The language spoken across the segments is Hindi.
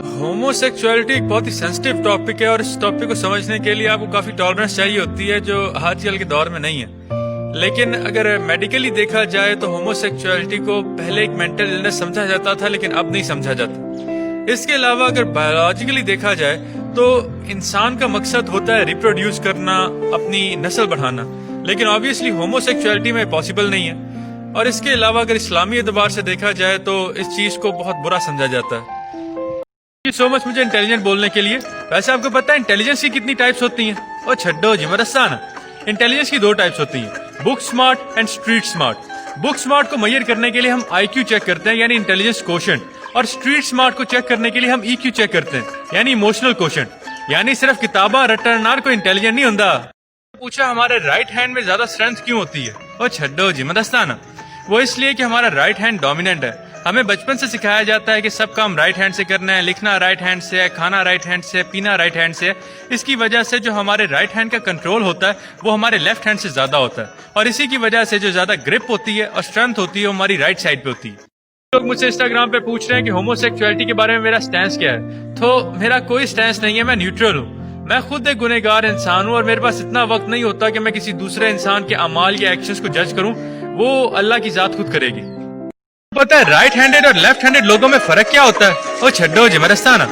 होमोसेक्सुअलिटी एक बहुत ही सेंसिटिव टॉपिक है और इस टॉपिक को समझने के लिए आपको काफी टॉलरेंस चाहिए होती है जो आजकल के दौर में नहीं है। लेकिन अगर मेडिकली देखा जाए तो होमोसेक्सुअलिटी को पहले एक मेंटल इलनेस समझा जाता था, लेकिन अब नहीं समझा जाता। इसके अलावा अगर बायोलॉजिकली देखा जाए तो इंसान का मकसद होता है रिप्रोड्यूस करना, अपनी नस्ल बढ़ाना, लेकिन ऑब्वियसली होमोसेक्सुअलिटी में पॉसिबल नहीं है। और इसके अलावा अगर इस्लामी एतबार से देखा जाए तो इस चीज को बहुत बुरा समझा जाता है। सो मच मुझे इंटेलिजेंट बोलने के लिए। वैसे आपको पता है इंटेलिजेंस की कितनी टाइप्स होती हैं? और छड्डो जी मरस्ताना, इंटेलिजेंस की दो टाइप्स होती हैं, book smart and street smart. Book smart को मेजर करने के लिए हम IQ चेक करते हैं यानी इंटेलिजेंस कोशेंट, और स्ट्रीट स्मार्ट को चेक करने के लिए हम EQ चेक करते हैं यानी इमोशनल कोशेंट। यानी सिर्फ किताबा रटनार को इंटेलिजेंट नहीं होता। पूछा हमारे राइट हैंड में ज्यादा स्ट्रेंथ क्यों होती है? और छड्डो जी मरस्ताना, वो इसलिए कि हमारा राइट हैंड डोमिनेंट है। हमें बचपन से सिखाया जाता है कि सब काम राइट हैंड से करना है, लिखना राइट हैंड से है, खाना राइट हैंड से, पीना राइट हैंड से है। इसकी वजह से जो हमारे राइट हैंड का कंट्रोल होता है वो हमारे लेफ्ट हैंड से ज्यादा होता है, और इसी की वजह से जो ज्यादा ग्रिप होती है और स्ट्रेंथ होती है वो हमारी राइट साइड पे होती है। लोग मुझसे इंस्टाग्राम पे पूछ रहे हैं कि होमोसेक्सुअलिटी के बारे में मेरा स्टैंस क्या है। तो मेरा कोई स्टैंस नहीं है, मैं न्यूट्रल हूँ। मैं खुद एक गुनहगार इंसान हूँ और मेरे पास इतना वक्त नहीं होता कि मैं किसी दूसरे इंसान के अमाल या एक्शंस को जज करूँ। वो अल्लाह की जात खुद करेगी। पता है राइट हैंडेड और लेफ्ट हैंडेड लोगों में फर्क क्या होता है? ओ छड्डो जी मरस्ताना,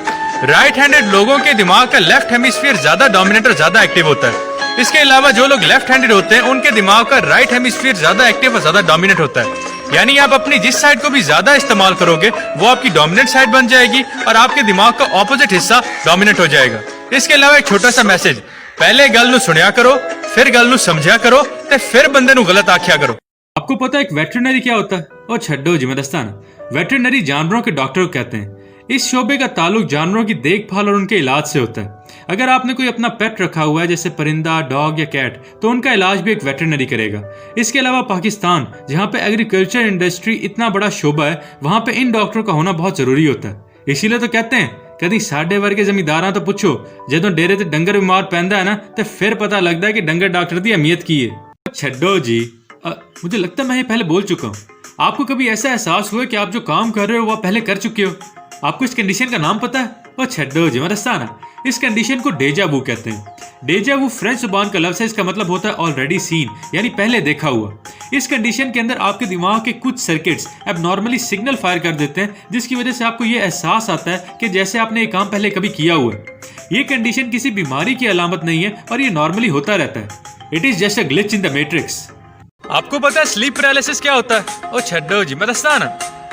राइट हैंडेड लोगों के दिमाग का लेफ्ट हेमिस्फीयर ज्यादा डोमिनेंट और ज्यादा एक्टिव होता है। इसके अलावा जो लोग लेफ्ट हैंडेड होते हैं उनके दिमाग का राइट हेमिस्फीयर ज्यादा एक्टिव और ज्यादा डोमिनेंट होता है। यानी आप अपनी जिस साइड को भी ज्यादा इस्तेमाल करोगे वो आपकी डोमिनेंट साइड बन जाएगी और आपके दिमाग का ऑपोजिट हिस्सा डोमिनेंट हो जाएगा। इसके अलावा एक छोटा सा मैसेज, पहले गल नू सुनिया करो, फिर गल नू समझा करो, ते फिर बंदे नू गलत आख्या करो। आपको पता है एक वेटरनरी क्या होता है? और छड्डो जी मरस्ताना, वेटरनरी जानवरों के डॉक्टर को कहते हैं। इस शोबे का ताल्लुक जानवरों की देखभाल और उनके इलाज से होता है। अगर आपने कोई अपना पेट रखा हुआ है जैसे परिंदा, डॉग या कैट, तो उनका इलाज भी एक वेटरनरी करेगा। इसके अलावा पाकिस्तान, जहाँ पे एग्रीकल्चर इंडस्ट्री इतना बड़ा शोबा है, वहाँ पे इन डॉक्टरों का होना बहुत जरूरी होता है। इसीलिए तो कहते हैं कभी साढ़े वर्गे जमींदारां तो पूछो, जो डेरे ते डंगर बीमार पैंदा है ना, तो फिर पता लगता है कि डंगर डॉक्टर की अहमियत की है। छड्डो जी, मुझे लगता है मैं ये पहले बोल चुका हूँ। आपको कभी ऐसा एहसास हुआ कि आप जो काम कर रहे हो वो पहले कर चुके हो? आपको इस कंडीशन का नाम पता है? और छड्डो जी मरस्ताना, इस कंडीशन को डेजा वू कहते हैं। डेजा वू फ्रेंच जुबान का लफ्ज़ है, इसका मतलब होता है ऑलरेडी सीन यानी पहले देखा हुआ। इस कंडीशन के अंदर आपके दिमाग के कुछ सर्किट्स एबनॉर्मली सिग्नल फायर कर देते हैं, जिसकी वजह से आपको ये एहसास आता है कि जैसे आपने ये काम पहले कभी किया हुआ है। ये कंडीशन किसी बीमारी की अलामत नहीं है और ये नॉर्मली होता रहता है। It is just a glitch in the matrix. आपको पता है स्लीप पैरालिसिस क्या होता है? ओ छड्डो जी मरस्ताना,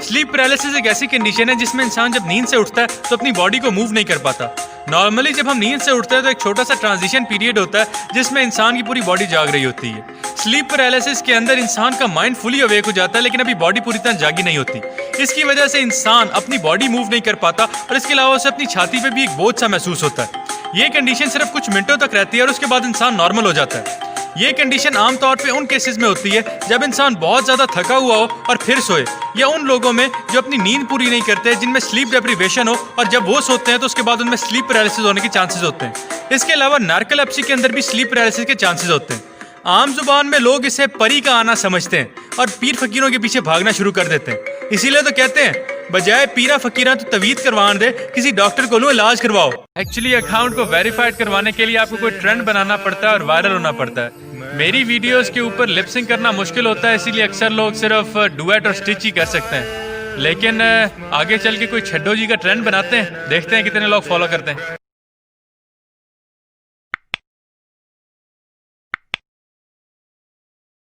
स्लीप पैरालिसिस एक ऐसी कंडीशन है जिसमें इंसान जब नींद से उठता है तो अपनी बॉडी को मूव नहीं कर पाता। नॉर्मली जब हम नींद से उठते हैं तो एक छोटा सा ट्रांजिशन पीरियड होता है जिसमें इंसान की पूरी बॉडी जाग रही होती है। स्लीप पैरालिसिस के अंदर इंसान का माइंड फुली अवेक हो जाता है, लेकिन अभी बॉडी पूरी तरह जागी नहीं होती। इसकी वजह से इंसान अपनी बॉडी मूव नहीं कर पाता और इसके अलावा उसे अपनी छाती पे भी एक बोझ सा महसूस होता है। ये कंडीशन सिर्फ कुछ मिनटों तक रहती है और उसके बाद इंसान नॉर्मल हो जाता है। ये कंडीशन आमतौर पे उन केसेस में होती है जब इंसान बहुत ज्यादा थका हुआ हो और फिर सोए, या उन लोगों में जो अपनी नींद पूरी नहीं करते, जिनमें स्लीप डेप्रिवेशन हो और जब वो सोते हैं तो उसके बाद उनमें स्लीप पैरालिसिस होने के चांसेस होते हैं। इसके अलावा नार्कोलेप्सी के अंदर भी स्लीप पैरालिसिस के चांसेस होते हैं। आम जुबान में लोग इसे परी का आना समझते हैं और पीर फकीरों के पीछे भागना शुरू कर देते हैं। इसीलिए तो कहते हैं बजाय पीरा फकीरा तो तवीद करवान दे, किसी डॉक्टर को लो इलाज करवाओ। एक्चुअली अकाउंट को वेरीफाइड करवाने के लिए आपको कोई ट्रेंड बनाना पड़ता है और वायरल होना पड़ता है। मेरी वीडियोस के ऊपर लिपसिंग करना मुश्किल होता है, इसीलिए अक्सर लोग सिर्फ डुएट और स्टिच ही कर सकते हैं। लेकिन आगे चल के कोई छड्डो जी का ट्रेंड बनाते हैं, देखते हैं कितने लोग फॉलो करते हैं।